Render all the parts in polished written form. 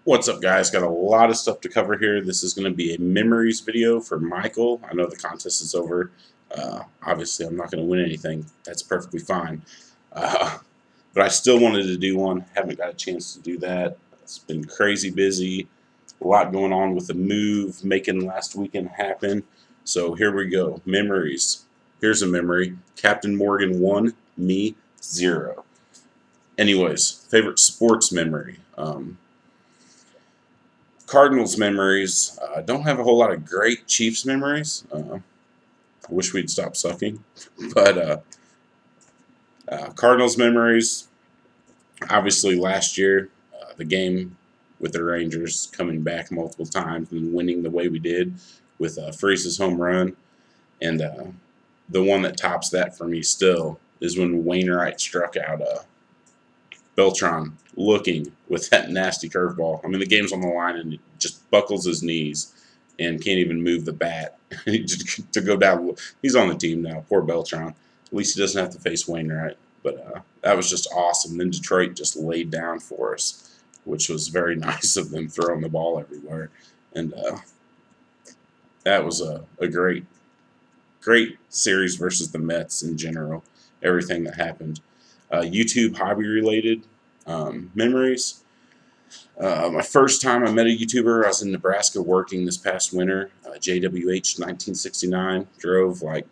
What's up, guys? Got a lot of stuff to cover here. This is going to be a memories video for Michael. I know the contest is over. Obviously, I'm not going to win anything. That's perfectly fine. Uh, but I still wanted to do one. Haven't got a chance to do that. It's been crazy busy. A lot going on with the move, making last weekend happen. So here we go. Memories. Here's a memory. Captain Morgan 1, me 0. Anyways, favorite sports memory. Cardinals memories. Don't have a whole lot of great Chiefs memories. I wish we'd stop sucking. But Cardinals memories. Obviously, last year, the game with the Rangers coming back multiple times and winning the way we did with Freese's home run. And the one that tops that for me still is when Wainwright struck out Beltran looking with that nasty curveball. I mean, the game's on the line and it just buckles his knees and can't even move the bat to go down. He's on the team now. Poor Beltran. At least he doesn't have to face Wainwright. But that was just awesome. Then Detroit just laid down for us, which was very nice of them throwing the ball everywhere. And that was a great series versus the Mets in general. Everything that happened. YouTube hobby related memories. My first time I met a YouTuber, I was in Nebraska working this past winter. JWH 1969. Drove like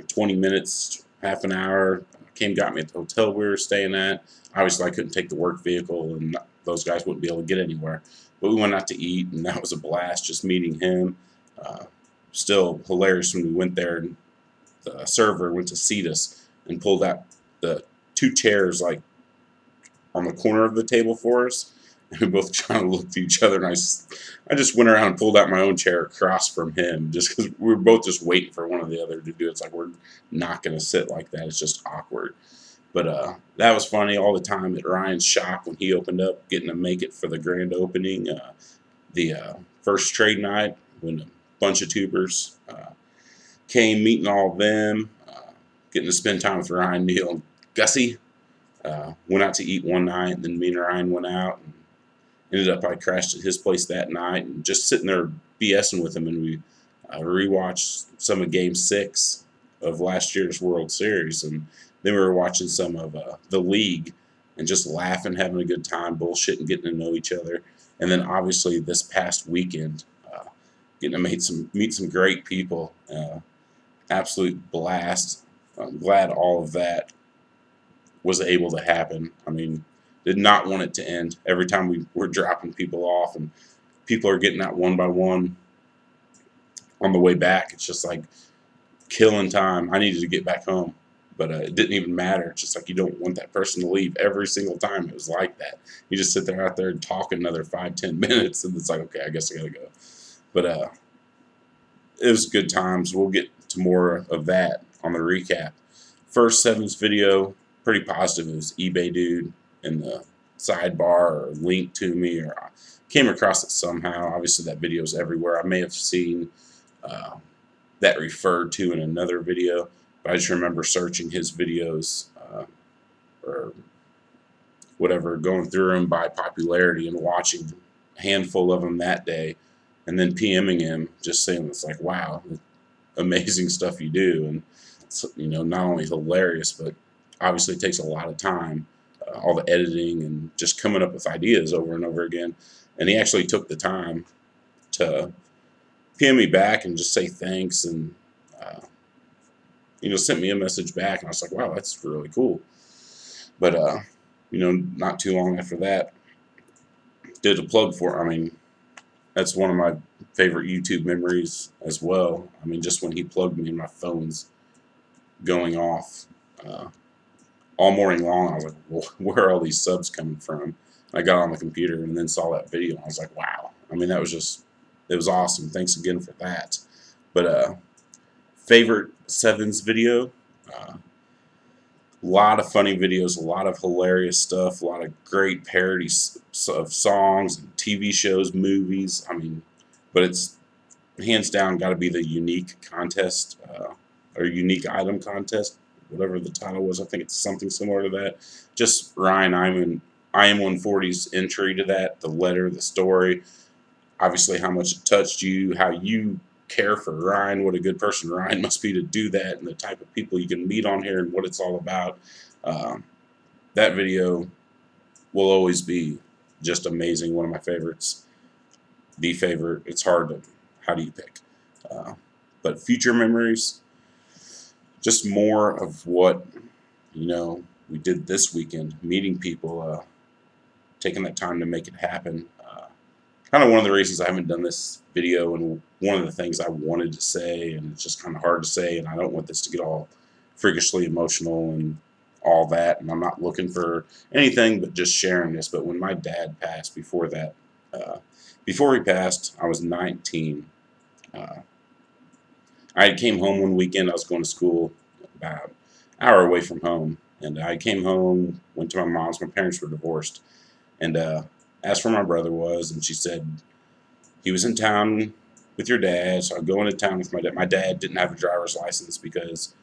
20 minutes, half an hour. Got me at the hotel we were staying at. Obviously, I couldn't take the work vehicle, and those guys wouldn't be able to get anywhere. But we went out to eat, and that was a blast just meeting him. Still hilarious when we went there, and the server went to seat us and pulled out the two chairs like on the corner of the table for us, and we both kind of looked at each other, and I just went around and pulled out my own chair across from him just because we were both just waiting for one or the other to do it. It's like we're not going to sit like that. It's just awkward. But that was funny all the time at Ryan's shop when he opened up, getting to make it for the grand opening. The first trade night when a bunch of tubers came, meeting all of them, getting to spend time with Ryan, Neil, and Gussie. Went out to eat one night, and then me and Ryan went out and ended up I crashed at his place that night and just sitting there BSing with him, and we rewatched some of Game 6 of last year's World Series, and then we were watching some of the league and just laughing, having a good time, bullshitting, getting to know each other. And then obviously this past weekend, getting to meet some great people, absolute blast. I'm glad all of that was able to happen. I mean, did not want it to end. Every time we were dropping people off and people are getting out one by one on the way back, it's just like killing time. I needed to get back home, but it didn't even matter. It's just like you don't want that person to leave every single time. It was like that. You just sit there out there and talk another 5-10 minutes, and it's like, okay, I guess I gotta go. But it was good times. We'll get to more of that on the recap. First Sevens video, pretty positive. It was eBay dude in the sidebar or linked to me, or I came across it somehow. Obviously that video is everywhere. I may have seen that referred to in another video, but I just remember searching his videos or whatever, going through them by popularity and watching a handful of them that day, and then PMing him just saying it's like, wow, amazing stuff you do. And it's, not only hilarious, but obviously it takes a lot of time, all the editing and just coming up with ideas over and over again. And he actually took the time to PM me back and just say thanks, and sent me a message back, and I was like, wow, that's really cool. But not too long after that, did a plug for, I mean, that's one of my favorite YouTube memories as well. I mean, just when he plugged me and my phone's going off all morning long, I was like, well, where are all these subs coming from? And I got on the computer and then saw that video, and I was like, wow. I mean, it was awesome. Thanks again for that. But favorite Sevens video, a lot of funny videos, a lot of hilarious stuff, a lot of great parodies of songs and TV shows, movies. I mean, but it's hands down got to be the unique contest or unique item contest, whatever the title was. I think it's something similar to that. Just Ryan IM140's entry to that, the letter, the story, obviously how much it touched you, how you care for Ryan, what a good person Ryan must be to do that, and the type of people you can meet on here and what it's all about. That video will always be just amazing. One of my favorites. The favorite. It's hard to, how do you pick? But future memories, just more of what, we did this weekend, meeting people, taking that time to make it happen. Kind of one of the reasons I haven't done this video, and one of the things I wanted to say, and it's just kind of hard to say, and I don't want this to get all freakishly emotional and all that, and I'm not looking for anything but just sharing this. But when my dad passed, before he passed, I was 19. I came home one weekend. I was going to school about an hour away from home, and I came home, went to my mom's. My parents were divorced, and asked where my brother was, and she said he was in town with your dad. So I go into town with my dad. My dad didn't have a driver's license because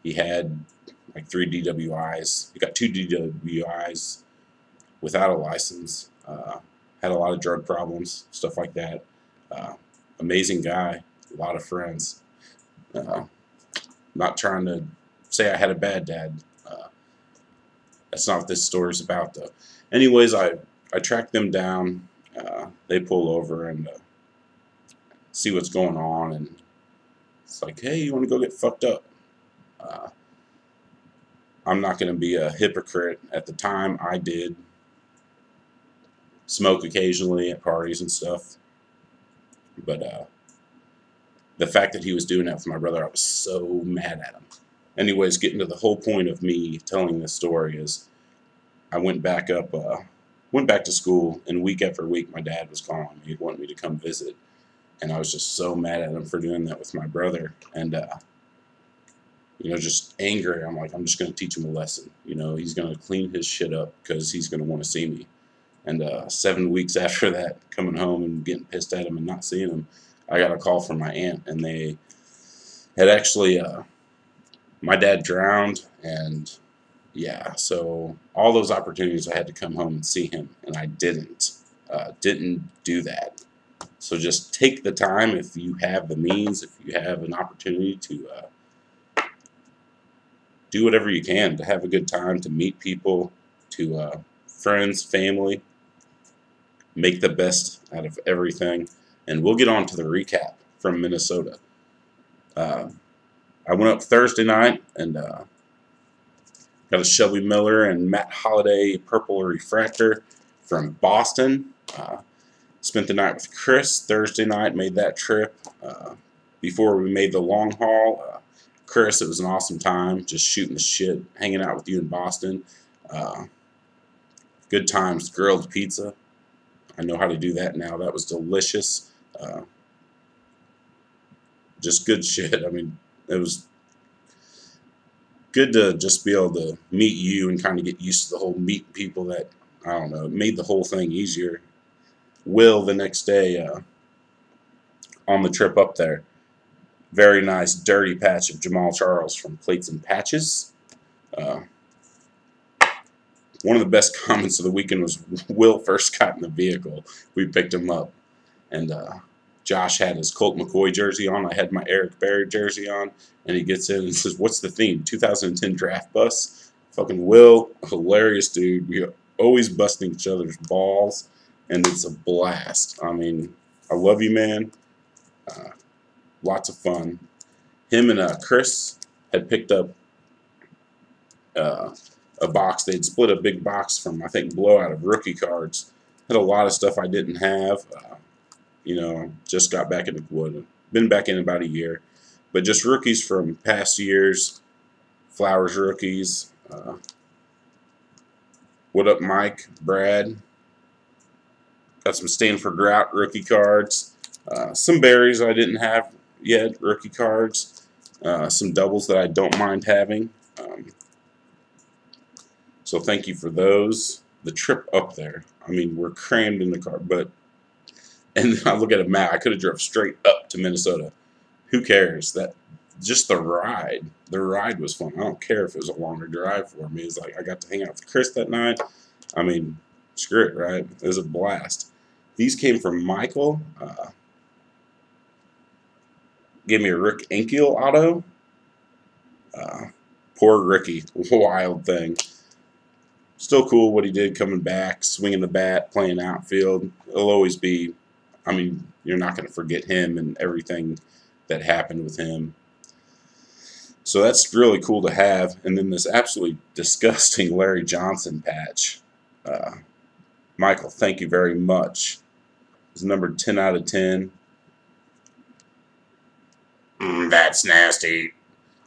he had like 3 DWIs. He got 2 DWIs without a license. Had a lot of drug problems, stuff like that. Amazing guy, a lot of friends. Not trying to say I had a bad dad. That's not what this story's about, though. Anyways, I track them down. They pull over and see what's going on, and it's like, hey, you want to go get fucked up? I'm not going to be a hypocrite. At the time, I did smoke occasionally at parties and stuff, but the fact that he was doing that for my brother, I was so mad at him. Anyways, getting to the whole point of me telling this story is I went back to school, and week after week my dad was calling me. He wanted me to come visit, and I was just so mad at him for doing that with my brother, and just angry. I'm like, I'm just going to teach him a lesson. He's going to clean his shit up because he's going to want to see me. And 7 weeks after that, coming home and getting pissed at him and not seeing him, I got a call from my aunt, and they had actually, my dad drowned, and yeah, so all those opportunities I had to come home and see him, and I didn't do that. So just take the time if you have the means, if you have an opportunity to do whatever you can to have a good time, to meet people, to friends, family, make the best out of everything. And we'll get on to the recap from Minnesota. I went up Thursday night and got a Shelby Miller and Matt Holliday Purple Refractor from Boston. Spent the night with Chris Thursday night, made that trip. Before we made the long haul, Chris, it was an awesome time, just shooting the shit, hanging out with you in Boston. Good times, grilled pizza. I know how to do that now. That was delicious. Just good shit. I mean, it was good to just be able to meet you and kind of get used to the whole meet people that, I don't know, it made the whole thing easier. Will, the next day, on the trip up there, very nice dirty patch of Jamal Charles from Plates and Patches. One of the best comments of the weekend was Will first got in the vehicle. We picked him up, and Josh had his Colt McCoy jersey on. I had my Eric Berry jersey on, and he gets in and says, "What's the theme? 2010 draft bus?" Fucking Will, hilarious dude. We are always busting each other's balls, and it's a blast. I mean, I love you, man. Lots of fun. Him and Chris had picked up a box. They'd split a big box from, I think, Blowout of rookie cards. Had a lot of stuff I didn't have. Just got back into wood. Been back in about a year. But just rookies from past years. Flowers rookies. What up, Mike? Brad? Got some Stanford Drought rookie cards. Some berries I didn't have yet, rookie cards. Some doubles that I don't mind having. So thank you for those. The trip up there, I mean, we're crammed in the car, and I look at a map, I could have drove straight up to Minnesota. Who cares? Just the ride was fun. I don't care if it was a longer drive for me. It's like I got to hang out with Chris that night. I mean, Screw it, right? It was a blast. These came from Michael. Gave me a Rick Ankiel auto. Poor Ricky. Wild thing. Still cool what he did coming back, swinging the bat, playing outfield. It'll always be, I mean, you're not going to forget him and everything that happened with him. So that's really cool to have. And then this absolutely disgusting Larry Johnson patch. Michael, thank you very much. It's numbered 10 out of 10. That's nasty.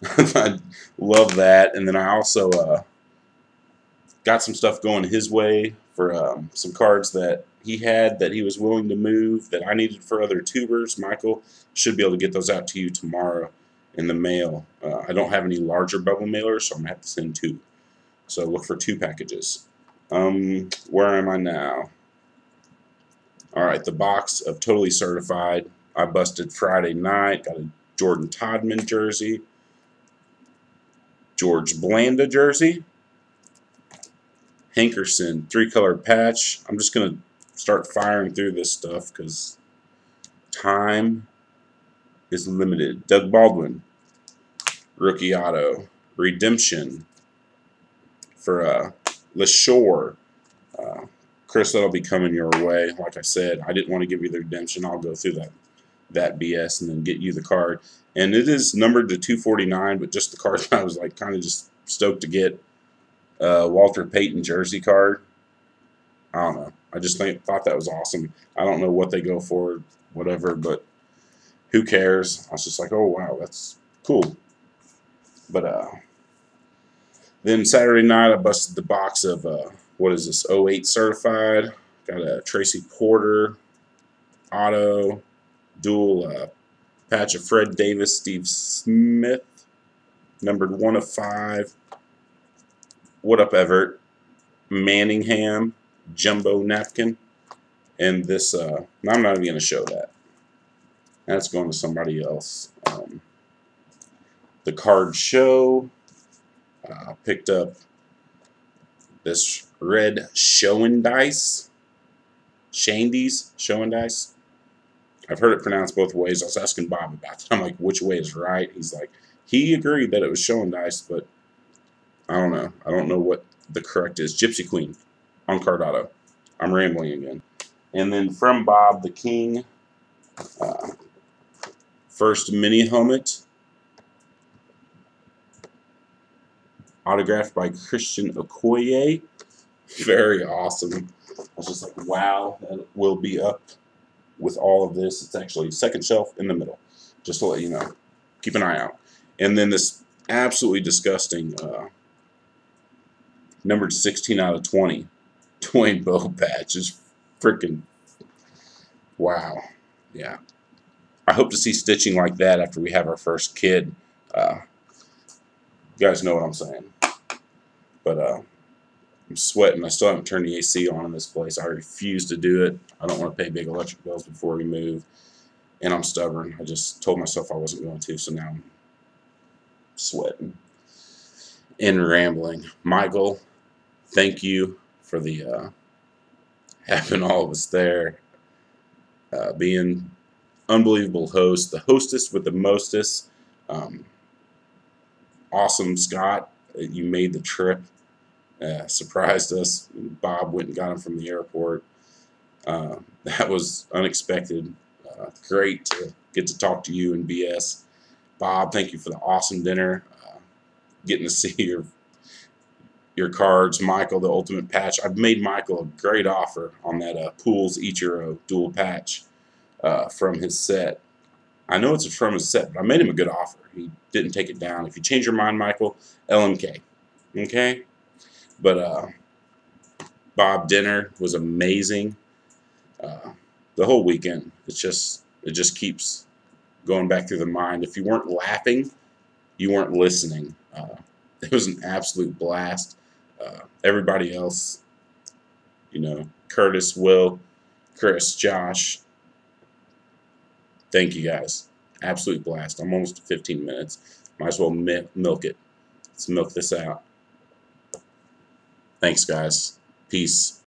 I love that. And then I also got some stuff going his way for some cards that he had that he was willing to move that I needed for other tubers. Michael should be able to get those out to you tomorrow in the mail. I don't have any larger bubble mailers, so I'm going to have to send 2. So look for 2 packages. Where am I now? Alright, the box of Totally Certified. I busted Friday night. Got a Jordan Todman jersey. George Blanda jersey. Hankerson 3-color patch. I'm just going to start firing through this stuff because time is limited. Doug Baldwin. Rookie auto. Redemption for LeShore. Chris, that'll be coming your way. Like I said, I didn't want to give you the redemption. I'll go through that BS and then get you the card. And it is numbered to 249, but just the card I was like kind of just stoked to get. Walter Payton jersey card. I don't know. I just thought that was awesome. I don't know what they go for, whatever, but who cares? I was just like, oh wow, that's cool. But then Saturday night I busted the box of what is this? 08 certified. Got a Tracy Porter auto, dual patch of Fred Davis, Steve Smith, numbered 1 of 5. What up, Everett? Manningham jumbo napkin, and this. I'm not even going to show that. That's going to somebody else. The card show. Picked up this red Showing Dice. Shandy's Showing Dice. I've heard it pronounced both ways. I was asking Bob about that. I'm like, which way is right? He's like, he agreed that it was Showing Dice, but I don't know. I don't know what the correct is. Gypsy Queen on card auto. I'm rambling again. And then from Bob the King, first mini helmet, autographed by Christian Okoye. Very awesome. I was just like, wow, that will be up with all of this. It's actually second shelf in the middle, just to let you know. Keep an eye out. And then this absolutely disgusting numbered 16 out of 20 Dwayne Bowe patch is freaking wow. Yeah. I hope to see stitching like that after we have our first kid. You guys know what I'm saying. But I'm sweating. I still haven't turned the AC on in this place. I refuse to do it. I don't want to pay big electric bills before we move. And I'm stubborn. I just told myself I wasn't going to, so now I'm sweating and rambling. Michael, thank you for the having all of us there. Being unbelievable host. The hostess with the mostest. Awesome, Scott. You made the trip. Surprised us. Bob went and got him from the airport. That was unexpected. Great to get to talk to you and BS. Bob, thank you for the awesome dinner. Getting to see your cards. Michael, the ultimate patch. I've made Michael a great offer on that Pools Ichiro dual patch from his set. I know it's from his set, but I made him a good offer. He didn't take it down. If you change your mind, Michael, LMK. Okay? But Bob, dinner was amazing. The whole weekend, it just keeps going back through the mind. If you weren't laughing, you weren't listening. It was an absolute blast. Everybody else, you know, Curtis, Will, Chris, Josh, thank you guys. Absolute blast. I'm almost at 15 minutes. Might as well milk it. Let's milk this out. Thanks, guys. Peace.